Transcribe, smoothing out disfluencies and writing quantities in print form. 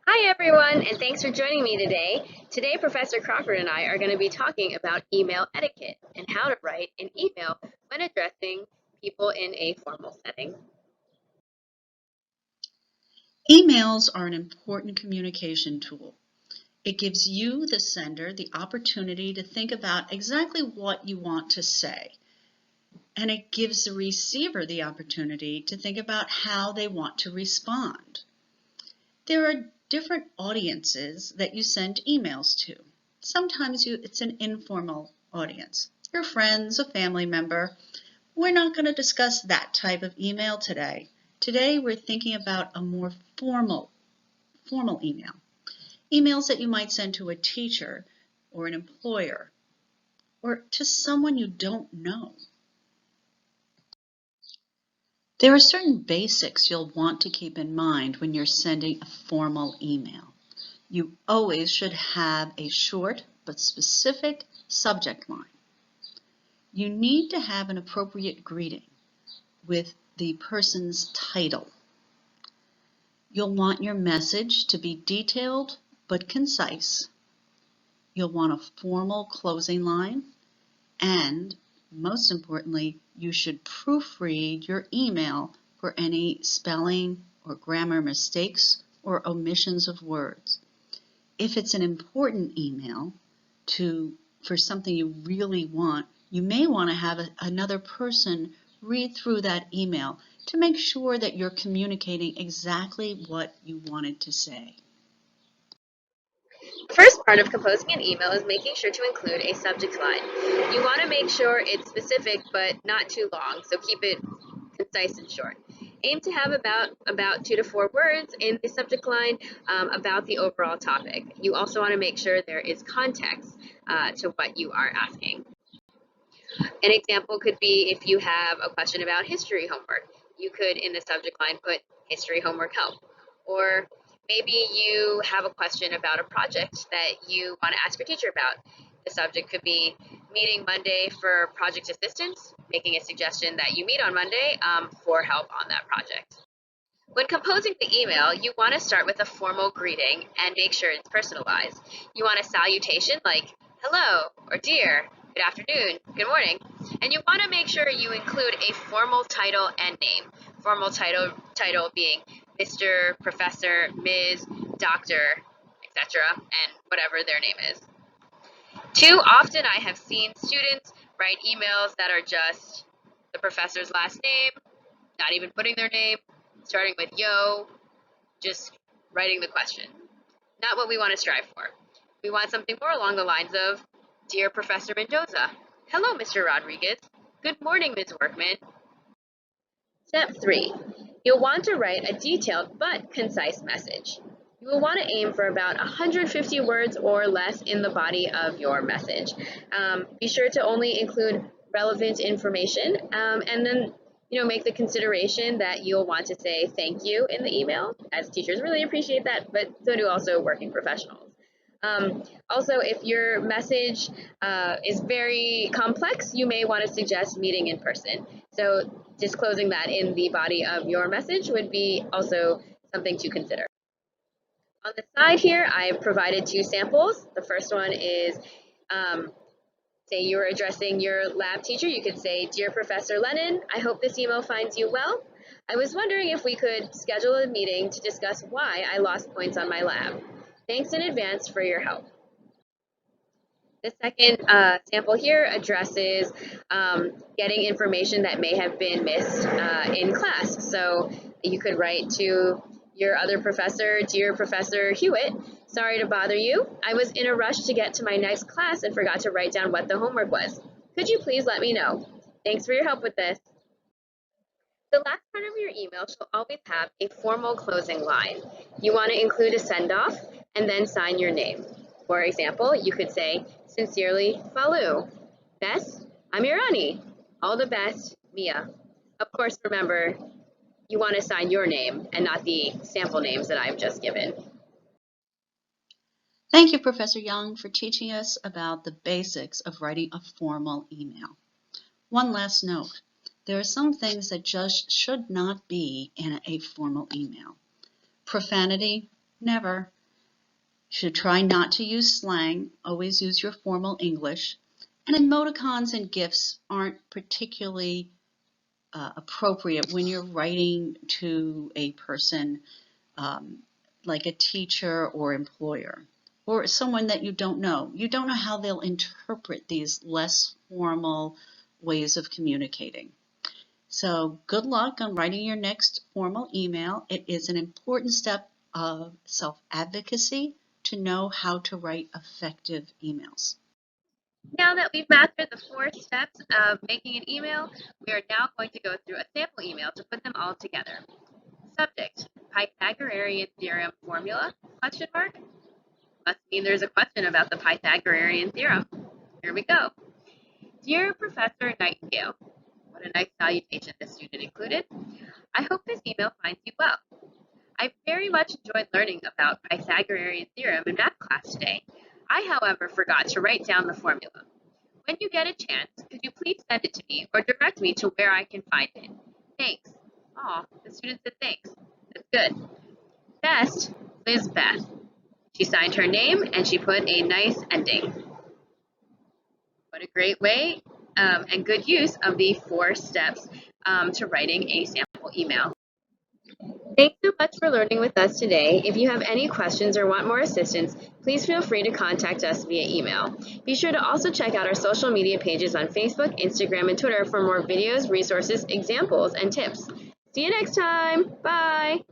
Hi everyone, and thanks for joining me today. Today, Professor Crawford and I are going to be talking about email etiquette and how to write an email when addressing people in a formal setting. Emails are an important communication tool. It gives you, the sender, the opportunity to think about exactly what you want to say. And it gives the receiver the opportunity to think about how they want to respond. There are different audiences that you send emails to. Sometimes it's an informal audience. Your friends, a family member. We're not going to discuss that type of email today. Today we're thinking about a more formal email. Emails that you might send to a teacher or an employer or to someone you don't know. There are certain basics you'll want to keep in mind when you're sending a formal email. You always should have a short but specific subject line. You need to have an appropriate greeting with the person's title. You'll want your message to be detailed but concise. You'll want a formal closing line, and most importantly, you should proofread your email for any spelling or grammar mistakes or omissions of words. If it's an important email for something you really want, you may want to have another person read through that email to make sure that you're communicating exactly what you wanted to say. The first part of composing an email is making sure to include a subject line. You want to make sure it's specific but not too long, so keep it concise and short. Aim to have about 2 to 4 words in the subject line about the overall topic. You also want to make sure there is context to what you are asking. An example could be if you have a question about history homework, you could in the subject line put history homework help. Or maybe you have a question about a project that you want to ask your teacher about. The subject could be meeting Monday for project assistance, making a suggestion that you meet on Monday for help on that project. When composing the email, you want to start with a formal greeting and make sure it's personalized. You want a salutation like hello or dear, good afternoon, good morning, and you want to make sure you include a formal title and name. Formal title being Mr., Professor, Ms., Doctor, etc., and whatever their name is. Too often I have seen students write emails that are just the professor's last name, not even putting their name, starting with yo, just writing the question. Not what we want to strive for. We want something more along the lines of, Dear Professor Mendoza, hello, Mr. Rodriguez. Good morning, Ms. Workman. Step 3. You'll want to write a detailed but concise message. You will want to aim for about 150 words or less in the body of your message. Be sure to only include relevant information and then make the consideration that you'll want to say thank you in the email, as teachers really appreciate that, but so do also working professionals. Also, if your message is very complex, you may want to suggest meeting in person. So disclosing that in the body of your message would be also something to consider. On the side here, I've provided 2 samples. The first one is, say you're addressing your lab teacher. You could say, Dear Professor Lennon, I hope this email finds you well. I was wondering if we could schedule a meeting to discuss why I lost points on my lab. Thanks in advance for your help. The second sample here addresses getting information that may have been missed in class. So you could write to your other professor, Dear Professor Hewitt, sorry to bother you. I was in a rush to get to my next class and forgot to write down what the homework was. Could you please let me know? Thanks for your help with this. The last part of your email shall always have a formal closing line. You want to include a send-off and then sign your name. For example, you could say, Sincerely, Falu. Best, Amirani. All the best, Mia. Of course, remember, you want to sign your name and not the sample names that I've just given. Thank you, Professor Young, for teaching us about the basics of writing a formal email. One last note. There are some things that just should not be in a formal email. Profanity, Never. You should try not to use slang. Always use your formal English. And emoticons and GIFs aren't particularly appropriate when you're writing to a person like a teacher or employer or someone that you don't know. You don't know how they'll interpret these less formal ways of communicating. So good luck on writing your next formal email. It is an important step of self-advocacy to know how to write effective emails. Now that we've mastered the 4 steps of making an email, we are now going to go through a sample email to put them all together. Subject: Pythagorean theorem formula? Question mark. Must mean there's a question about the Pythagorean theorem. Here we go. Dear Professor Nightingale, what a nice salutation the student included. I hope this email finds you well. I very much enjoyed learning about Pythagorean theorem in math class today. I, however, forgot to write down the formula. When you get a chance, could you please send it to me or direct me to where I can find it? Thanks. Aw, the student said thanks. That's good. Best, Liz Beth. She signed her name and she put a nice ending. What a great way and good use of the 4 steps to writing a sample email. Thanks so much for learning with us today. If you have any questions or want more assistance, please feel free to contact us via email. Be sure to also check out our social media pages on Facebook, Instagram, and Twitter for more videos, resources, examples, and tips. See you next time. Bye.